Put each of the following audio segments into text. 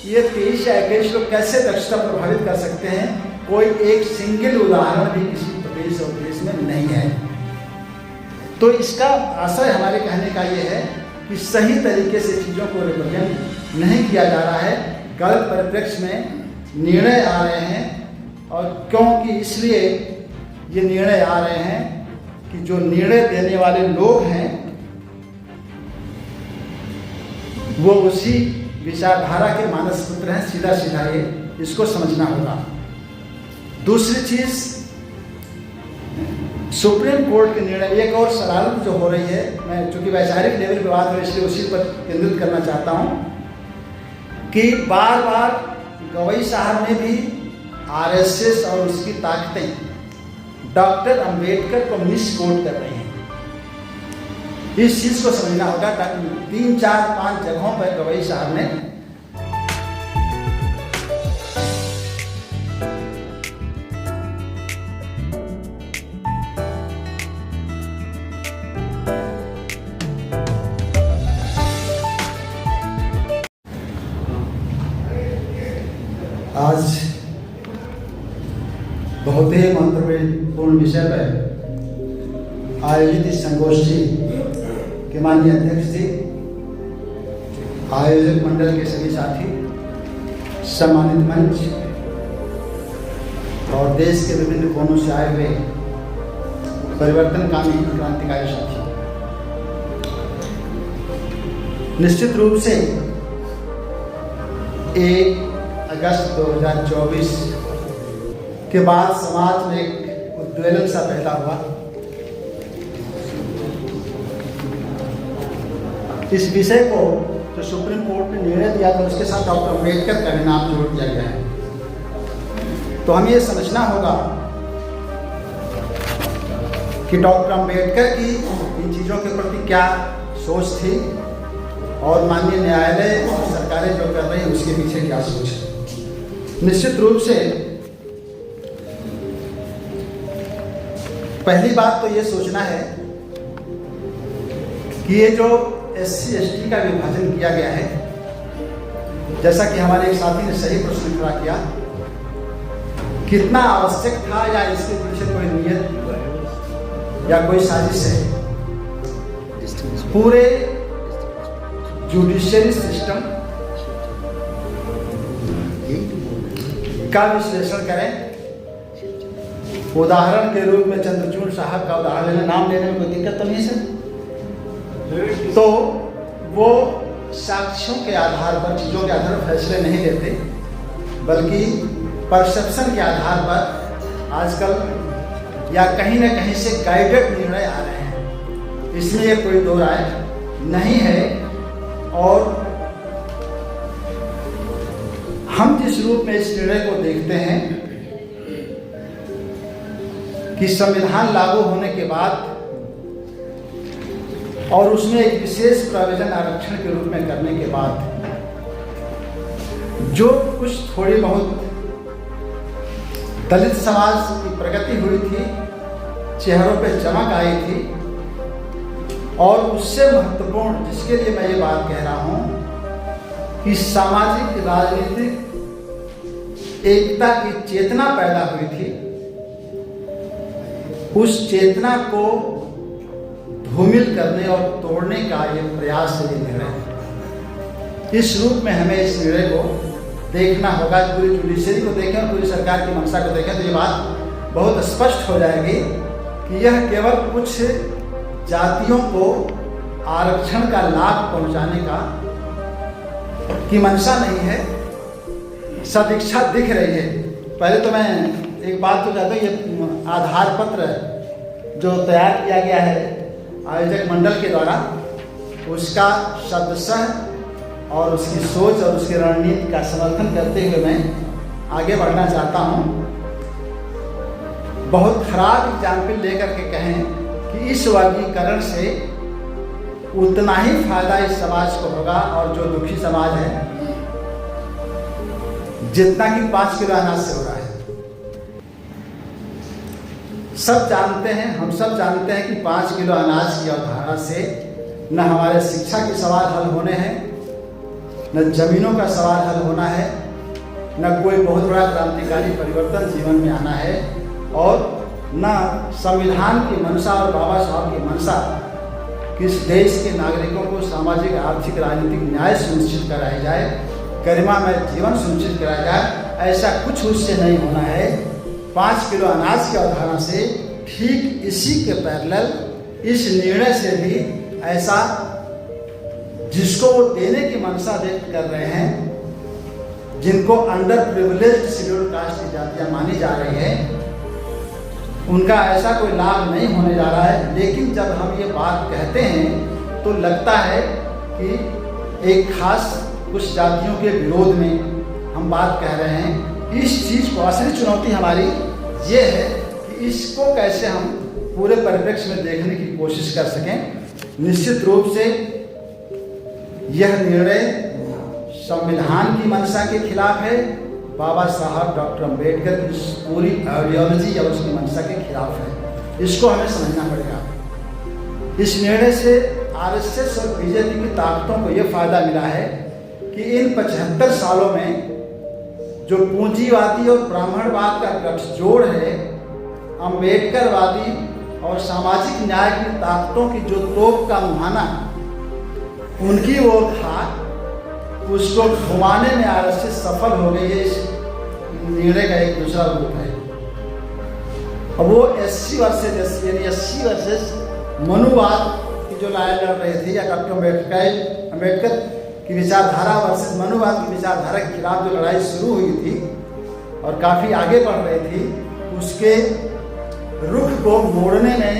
ये 23 या 21 लोग कैसे दक्षता प्रभावित कर सकते हैं, कोई एक सिंगल उदाहरण भी किसी प्रदेश और देश में नहीं है। तो इसका आशय हमारे कहने का ये है कि सही तरीके से चीज़ों को रिप्रेजेंट नहीं किया जा रहा है, गलत परिप्रेक्ष्य में निर्णय आ रहे हैं। और क्योंकि इसलिए ये निर्णय आ रहे हैं कि जो निर्णय देने वाले लोग हैं वो उसी विचारधारा के मानस पुत्र हैं, सीधा सीधा ये इसको समझना होगा। दूसरी चीज, सुप्रीम कोर्ट के निर्णय, एक और शरारत जो हो रही है, मैं चूंकि वैचारिक लेवल पे बात हो इसलिए उसी पर केंद्रित करना चाहता हूं कि बार बार गवई साहब ने भी आरएसएस और उसकी ताकतें डॉक्टर अंबेडकर को मिसकोट कर रही हैं। इस चीज को समझना होगा। 3, 4, 5 जगहों पर गवई साहब ने आज बहुत ही महत्वपूर्ण विषय पर आयोजित इस संगोष्ठी के माननीय अध्यक्ष जी, आयोजक मंडल के सभी साथी, सम्मानित मंच और देश के विभिन्न कोनों से आए हुए परिवर्तनकामी क्रांतिकारी साथी, निश्चित रूप से 1 अगस्त 2024 के बाद समाज में एक उद्वेलन सा पैदा हुआ। इस विषय को जो सुप्रीम कोर्ट ने निर्णय दिया था उसके साथ डॉक्टर अम्बेडकर का भी नाम जोड़ दिया गया है। तो हमें ये समझना होगा कि डॉक्टर अम्बेडकर की इन चीज़ों के प्रति क्या सोच थी और माननीय न्यायालय और सरकारें जो कर रही हैं उसके पीछे क्या सोच है। निश्चित रूप से पहली बात तो ये सोचना है कि ये जो SC/ST का विभाजन किया गया है, जैसा कि हमारे एक साथी ने सही प्रश्न खड़ा किया, कितना आवश्यक था या इसके पीछे कोई नियत या कोई साजिश है। पूरे जुडिशियरी सिस्टम का विश्लेषण करें। उदाहरण के रूप में चंद्रचूड़ साहब का उदाहरण लेना, नाम लेने में कोई दिक्कत तो नहीं है। तो वो साक्ष्यों के आधार पर, चीज़ों के आधार पर फैसले नहीं लेते, बल्कि परसेप्शन के आधार पर आजकल या कहीं ना कहीं से गाइडेड निर्णय आ रहे हैं। इसमें कोई दो राय नहीं है। और हम जिस रूप में इस निर्णय को देखते हैं कि संविधान लागू होने के बाद और उसमें एक विशेष प्रोविजन आरक्षण के रूप में करने के बाद जो कुछ थोड़ी बहुत दलित समाज की प्रगति हुई थी, चेहरों पे चमक आई थी, और उससे महत्वपूर्ण जिसके लिए मैं ये बात कह रहा हूं कि सामाजिक राजनीतिक एकता की चेतना पैदा हुई थी, उस चेतना को धूमिल करने और तोड़ने का ये प्रयास है, ये निर्णय। इस रूप में हमें इस निर्णय को देखना होगा। पूरी जुडिशरी को देखें और पूरी सरकार की मंशा को देखें तो ये बात बहुत स्पष्ट हो जाएगी कि यह केवल कुछ जातियों को आरक्षण का लाभ पहुंचाने का की मंशा नहीं है, सदिच्छा दिख रही है। पहले तो मैं एक बात तो कहता हूँ, ये आधार पत्र जो तैयार किया गया है आयोजक मंडल के द्वारा, उसका शब्दशः और उसकी सोच और उसकी रणनीति का समर्थन करते हुए मैं आगे बढ़ना चाहता हूँ। बहुत खराब एग्जाम्पल लेकर के कहें कि इस वर्गीकरण से उतना ही फायदा इस समाज को होगा और जो दुखी समाज है जितना कि 5 किलो अनाज से हो रहा है। सब जानते हैं, हम सब जानते हैं कि 5 किलो अनाज की अवधारणा से न हमारे शिक्षा के सवाल हल होने हैं, न जमीनों का सवाल हल होना है, न कोई बहुत बड़ा क्रांतिकारी परिवर्तन जीवन में आना है, और न संविधान की मंशा और बाबा साहब की मंशा कि इस देश के नागरिकों को सामाजिक, आर्थिक, राजनीतिक न्याय सुनिश्चित कराया जाए, गरिमामय जीवन सुनिश्चित कराया जाए, ऐसा कुछ उससे नहीं होना है। 5 किलो अनाज की अवधारणा से ठीक इसी के पैरेलल इस निर्णय से भी ऐसा जिसको वो देने की मंशा व्यक्त कर रहे हैं, जिनको अंडर प्रिविलेज्ड शेड्यूल कास्ट की जातियां मानी जा रही है, उनका ऐसा कोई लाभ नहीं होने जा रहा है। लेकिन जब हम ये बात कहते हैं तो लगता है कि एक खास कुछ जातियों के विरोध में हम बात कह रहे हैं। इस चीज़ को असली चुनौती हमारी ये है कि इसको कैसे हम पूरे परिप्रेक्ष्य में देखने की कोशिश कर सकें। निश्चित रूप से यह निर्णय संविधान की मंशा के खिलाफ है, बाबा साहब डॉक्टर अम्बेडकर की पूरी आइडियोलॉजी या उसकी मंशा के खिलाफ है। इसको हमें समझना पड़ेगा। इस निर्णय से आरएसएस और बीजेपी की ताकतों को यह फायदा मिला है कि इन 75 सालों में जो पूंजीवादी और ब्राह्मणवाद का गठजोड़ है, अम्बेडकरवादी और सामाजिक न्याय की ताकतों की जो तोप का मुहाना उनकी ओर था, उसको घुमाने में आरएसएस सफल हो गई है। इस निर्णय का एक दूसरा रूप है, और वो एससी वर्सेस यानी एससी वर्सेस मनुवाद की जो लड़ाई लड़ रहे थे, या डॉक्टर अम्बेडकर की विचारधारा वर्सेस मनुवाद की विचारधारा के खिलाफ जो लड़ाई शुरू हुई थी और काफ़ी आगे बढ़ रही थी, उसके रुख को मोड़ने में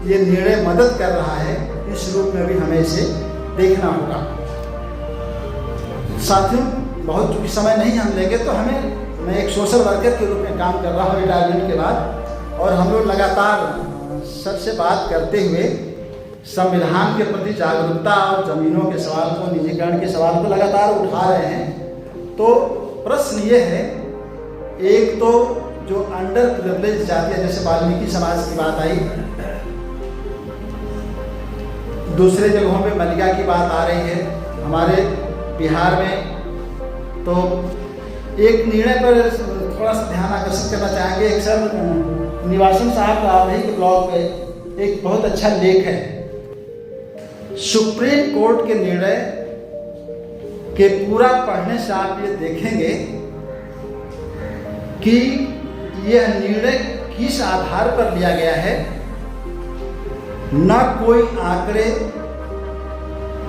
ये निर्णय मदद कर रहा है। इस रूप में भी हमें इसे देखना होगा। साथियों, बहुत चूंकि समय नहीं हम लेंगे, तो मैं एक सोशल वर्कर के रूप में काम कर रहा हूँ रिटायरमेंट के बाद, और हम लोग लगातार सबसे बात करते हुए संविधान के प्रति जागरूकता और जमीनों के सवाल को, निजीकरण के सवाल को लगातार उठा रहे हैं। तो प्रश्न ये है, एक तो जो अंडर प्रिविलेज जातियां, जैसे वाल्मीकि समाज की बात आई, दूसरे जगहों पे मलिका की बात आ रही है, हमारे बिहार में तो एक निर्णय पर थोड़ा सा ध्यान आकर्षित करना चाहेंगे। एक सर निवासन साहब रावही के ब्लॉग पे एक बहुत अच्छा लेख है। सुप्रीम कोर्ट के निर्णय के पूरा पढ़ने से आप ये देखेंगे कि यह निर्णय किस आधार पर लिया गया है। न कोई आंकड़े,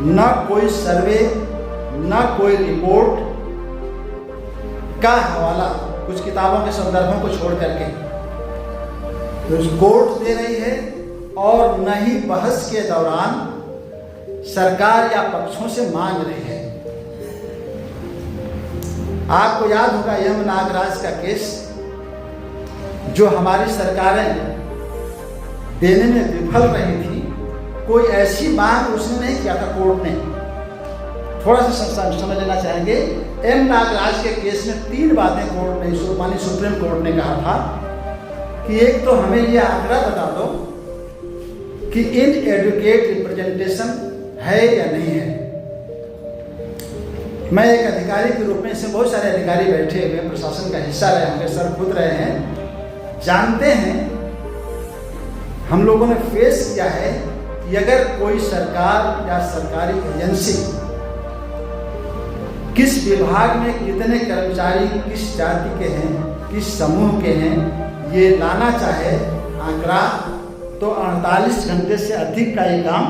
न कोई सर्वे, न कोई रिपोर्ट का हवाला, कुछ किताबों के संदर्भों को छोड़ करके तो कोर्ट दे रही है, और न ही बहस के दौरान सरकार या पक्षों से मांग रही है। आपको याद होगा यम नागराज का केस, जो हमारी सरकारें देने में विफल रही थी। कोई ऐसी मांग उसने नहीं किया था कोर्ट ने। थोड़ा सा समझ लेना चाहेंगे। एम नागराज के केस में 3 बातें कोर्ट ने, मानी सुप्रीम कोर्ट ने कहा था कि एक तो हमें ये आंकड़ा बता दो कि इन एडुकेट रिप्रेजेंटेशन है या नहीं है। मैं एक अधिकारी के रूप में, इसमें बहुत सारे अधिकारी बैठे हुए प्रशासन का हिस्सा रहे होंगे, सर खुद रहे हैं, जानते हैं, हम लोगों ने फेस किया है कि अगर कोई सरकार या सरकारी एजेंसी किस विभाग में कितने कर्मचारी किस जाति के हैं, किस समूह के हैं, ये लाना चाहे आंकड़ा, तो 48 घंटे से अधिक का ये काम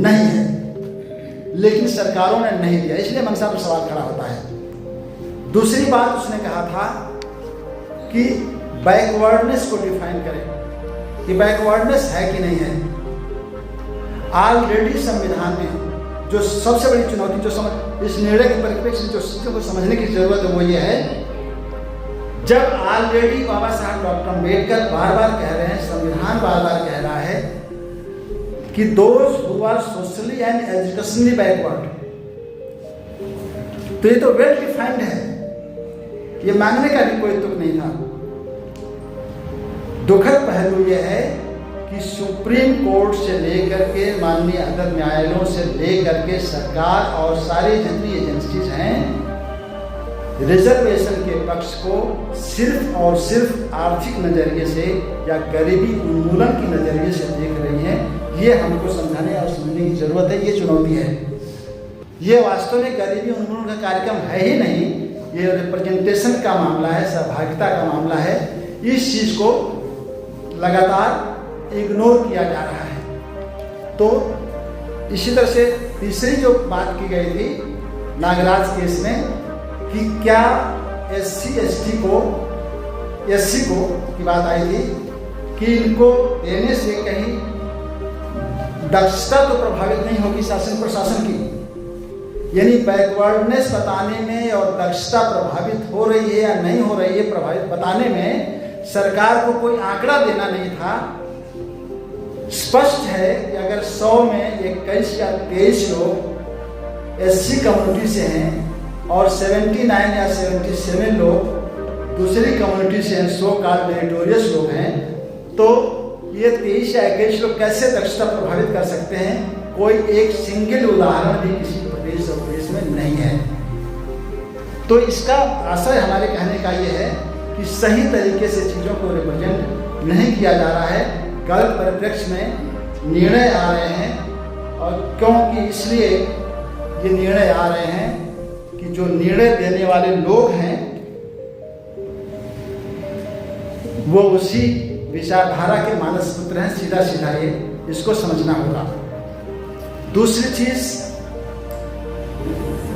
नहीं है। लेकिन सरकारों ने नहीं दिया, इसलिए मनसा पर सवाल खड़ा होता है। दूसरी बात उसने कहा था कि बैकवर्डनेस को डिफाइन करें कि बैकवर्डनेस है कि नहीं है। ऑलरेडी संविधान में जो सबसे बड़ी चुनौती, जो इस निर्णय के परिप्रेक्ष्य में जो चीज़ों को समझने की जरूरत है, वो ये है, जब ऑलरेडी बाबा साहब डॉक्टर अम्बेडकर बार बार कह रहे हैं, संविधान बार बार कह रहा है कि those who are socially and educationally backward, तो ये तो वेल डिफाइंड है, ये मांगने का भी कोई तुक नहीं था। दुखद पहलू ये है कि सुप्रीम कोर्ट से लेकर के माननीय अदालत न्यायालयों से लेकर के सरकार और सारी जितनी एजेंसीज हैं रिजर्वेशन के पक्ष को सिर्फ और सिर्फ आर्थिक नज़रिए से या गरीबी उन्मूलन की नज़रिए से देख रही हैं। ये हमको समझाने और समझने की ज़रूरत है। ये चुनौती है। ये वास्तव में गरीबी उन्मूलन का कार्यक्रम है ही नहीं, ये रिप्रेजेंटेशन का मामला है, सहभागिता का मामला है। इस चीज़ को लगातार इग्नोर किया जा रहा है। तो इसी तरह से तीसरी जो बात की गई थी नागराज केस में कि क्या SC को की बात आई थी कि इनको देने से कहीं दक्षता तो प्रभावित नहीं होगी शासन प्रशासन की, यानी बैकवर्डनेस बताने में और दक्षता प्रभावित हो रही है या नहीं हो रही है प्रभावित बताने में सरकार को कोई आंकड़ा देना नहीं था। स्पष्ट है कि अगर 100 में 21 या 23 लोग SC कम्युनिटी से हैं और 79 या 77 लोग दूसरी कम्युनिटी से हैं, सो कॉल्ड मेरिटोरियस लोग हैं, तो ये 23 या 21 लोग कैसे दक्षता प्रभावित कर सकते हैं? कोई एक सिंगल उदाहरण भी किसी प्रदेश और देश में नहीं है। तो इसका आशय हमारे कहने का ये है कि सही तरीके से चीज़ों को रिप्रेजेंट नहीं किया जा रहा है, गलत परिप्रेक्ष्य में निर्णय आ रहे हैं। और क्योंकि इसलिए ये निर्णय आ रहे हैं कि जो निर्णय देने वाले लोग हैं वो उसी विचारधारा के मानस पुत्र हैं। सीधा सीधा ये इसको समझना होगा। दूसरी चीज,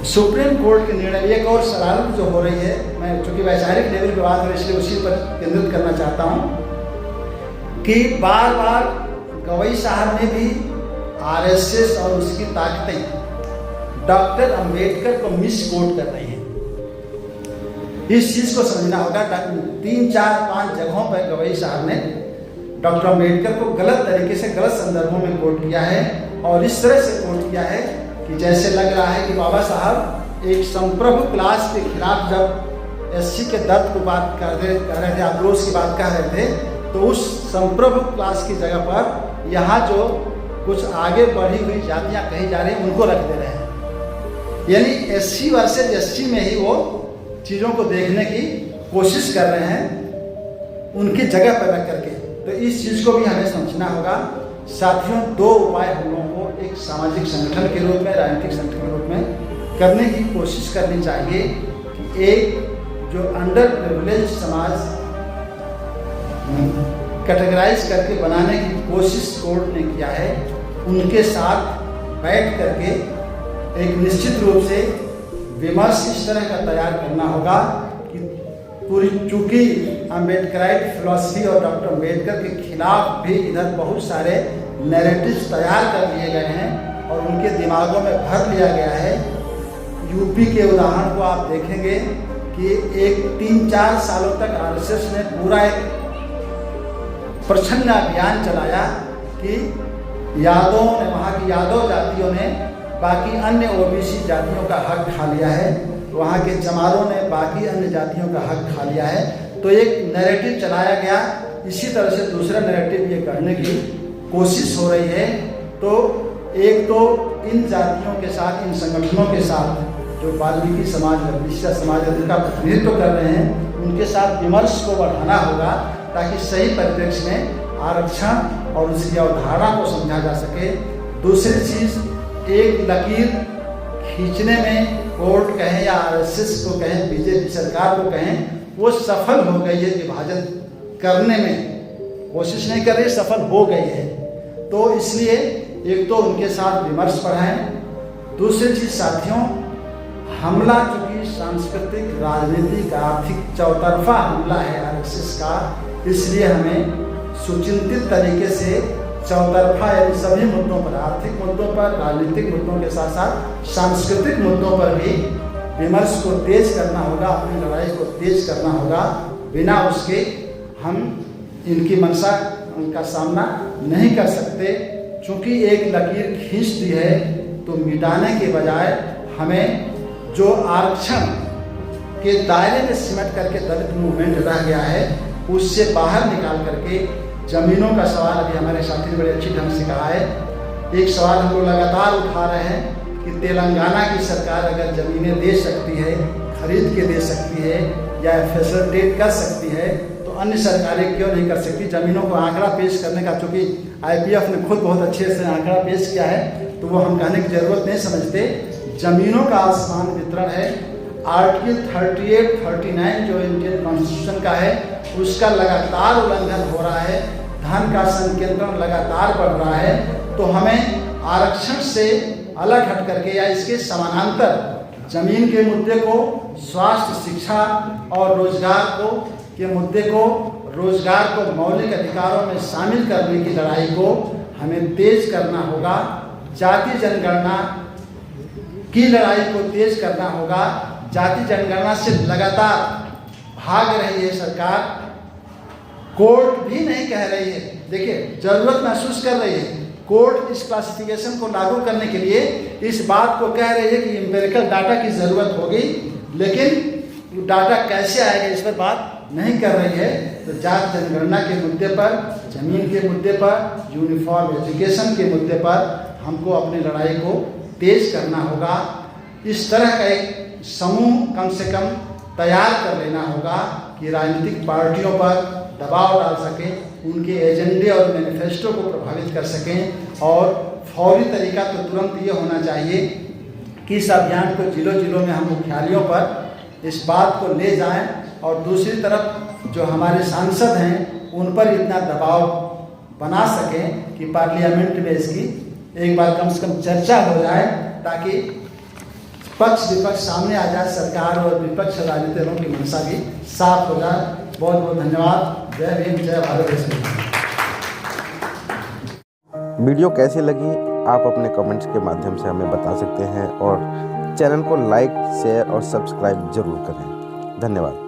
सुप्रीम कोर्ट के निर्णय, एक और शरारत जो हो रही है, मैं चूंकि वैचारिक लेवल पे बात हो इसलिए उसी पर केंद्रित करना चाहता हूं कि बार बार गवई साहब ने भी RSS और उसकी ताकतें डॉक्टर अंबेडकर को मिस कोट कर रही हैं। इस चीज को समझना होगा। 3, 4, 5 जगहों पर गवई साहब ने डॉक्टर अंबेडकर को गलत तरीके से गलत संदर्भों में कोट किया है और इस तरह से कोट किया है कि जैसे लग रहा है कि बाबा साहब एक संप्रभु क्लास के खिलाफ जब SC के दर्द को बात कर रहे थे, आक्रोश की बात कर रहे थे, तो उस संप्रभु क्लास की जगह पर यहाँ जो कुछ आगे बढ़ी हुई जातियाँ कही जा रही हैं उनको रख दे रहे हैं। यानी SC वर्सेज SC में ही वो चीज़ों को देखने की कोशिश कर रहे हैं उनकी जगह पर रख करके। तो इस चीज़ को भी हमें समझना होगा। साथियों, 2 उपाय हम लोगों को एक सामाजिक संगठन के रूप में, राजनीतिक संगठन के रूप में करने की कोशिश करनी चाहिए कि एक जो अंडर प्रिविलेज समाज कैटेगराइज करके बनाने की कोशिश कोर्ट ने किया है, उनके साथ बैठ करके एक निश्चित रूप से विमर्श इस तरह का तैयार करना होगा कि पूरी, चूंकि अम्बेडकराइट फिलॉसफी और डॉक्टर अम्बेडकर के खिलाफ भी इधर बहुत सारे नैरेटिव्स तैयार कर लिए गए हैं और उनके दिमागों में भर लिया गया है। यूपी के उदाहरण को आप देखेंगे कि एक 3-4 सालों तक RSS ने पूरा एक प्रछन्न अभियान चलाया कि यादवों ने, वहाँ की यादव जातियों ने बाकी अन्य OBC जातियों का हक खा लिया है, वहाँ के चमारों ने बाकी अन्य जातियों का हक खा लिया है। तो एक नैरेटिव चलाया गया। इसी तरह से दूसरा नैरेटिव ये करने की कोशिश हो रही है। तो एक तो इन जातियों के साथ, इन संगठनों के साथ जो वाल्मीकि समाज, वैश्य समाज जिनका प्रतिनिधित्व कर रहे हैं, उनके साथ विमर्श को बढ़ाना होगा ताकि सही परिप्रेक्ष्य में आरक्षण और उसकी अवधारणा को समझा जा सके। दूसरी चीज़, एक लकीर खींचने में कोर्ट कहें या RSS को कहें, BJP सरकार को कहें, वो सफल हो गई है। विभाजन करने में कोशिश नहीं कर रही, सफल हो गई है। तो इसलिए एक तो उनके साथ विमर्श बढ़ाएं। दूसरी चीज़ साथियों, हमला चूंकि सांस्कृतिक, राजनीतिक, आर्थिक चौतरफा हमला है RSS का, इसलिए हमें सुचिंतित तरीके से चौतरफा यानी सभी मुद्दों पर, आर्थिक मुद्दों पर, राजनीतिक मुद्दों के साथ साथ सांस्कृतिक मुद्दों पर भी विमर्श को तेज करना होगा, अपनी लड़ाई को तेज करना होगा। बिना उसके हम इनकी मंशा का सामना नहीं कर सकते। चूँकि एक लकीर खींच दी है तो मिटाने के बजाय हमें जो आरक्षण के दायरे में सिमट करके दलित मूवमेंट रह गया है उससे बाहर निकाल करके जमीनों का सवाल अभी हमारे साथी ने बड़े अच्छी ढंग से कहा है। एक सवाल हम लोग लगातार उठा रहे हैं कि तेलंगाना की सरकार अगर ज़मीनें दे सकती है, खरीद के दे सकती है या फैसिलिटेट कर सकती है, तो अन्य सरकारें क्यों नहीं कर सकती। ज़मीनों को आंकड़ा पेश करने का, चूँकि IPF ने खुद बहुत अच्छे से आंकड़ा पेश किया है, तो वो हम कहने की ज़रूरत नहीं समझते। ज़मीनों का आसमान वितरण है। आर्टिकल 38, 39 जो इंडियन कॉन्स्टिट्यूशन का है, उसका लगातार उल्लंघन हो रहा है। धन का संकेंद्रण लगातार बढ़ रहा है। तो हमें आरक्षण से अलग हट करके या इसके समानांतर जमीन के मुद्दे को, स्वास्थ्य, शिक्षा और रोजगार को मौलिक अधिकारों में शामिल करने की लड़ाई को हमें तेज करना होगा। जाति जनगणना की लड़ाई को तेज करना होगा। जाति जनगणना से लगातार भाग रही है सरकार, कोर्ट भी नहीं कह रही है। देखिए, जरूरत महसूस कर रही है। कोर्ट इस क्लासिफिकेशन को लागू करने के लिए इस बात को कह रही है कि एम्पिरिकल डाटा की ज़रूरत होगी, लेकिन डाटा कैसे आएगा इस पर बात नहीं कर रही है। तो जाति जनगणना के मुद्दे पर, जमीन के मुद्दे पर, यूनिफॉर्म एजुकेशन के मुद्दे पर हमको अपनी लड़ाई को तेज करना होगा। इस तरह का एक समूह कम से कम तैयार कर लेना होगा कि राजनीतिक पार्टियों पर दबाव डाल सकें, उनके एजेंडे और मैनिफेस्टो को प्रभावित कर सकें। और फौरी तरीका तो तुरंत ये होना चाहिए कि इस अभियान को जिलों में हम मुख्यालयों पर इस बात को ले जाएं, और दूसरी तरफ जो हमारे सांसद हैं उन पर इतना दबाव बना सकें कि पार्लियामेंट में इसकी एक बार कम से कम चर्चा हो जाए, ताकि पक्ष विपक्ष सामने आ जाए, सरकार और विपक्ष राजनीतिक दलों की मंशा भी साफ हो जाए। बहुत बहुत धन्यवाद। जय भीम, जय भारत। वीडियो कैसी लगी आप अपने कमेंट्स के माध्यम से हमें बता सकते हैं, और चैनल को लाइक, शेयर और सब्सक्राइब जरूर करें। धन्यवाद।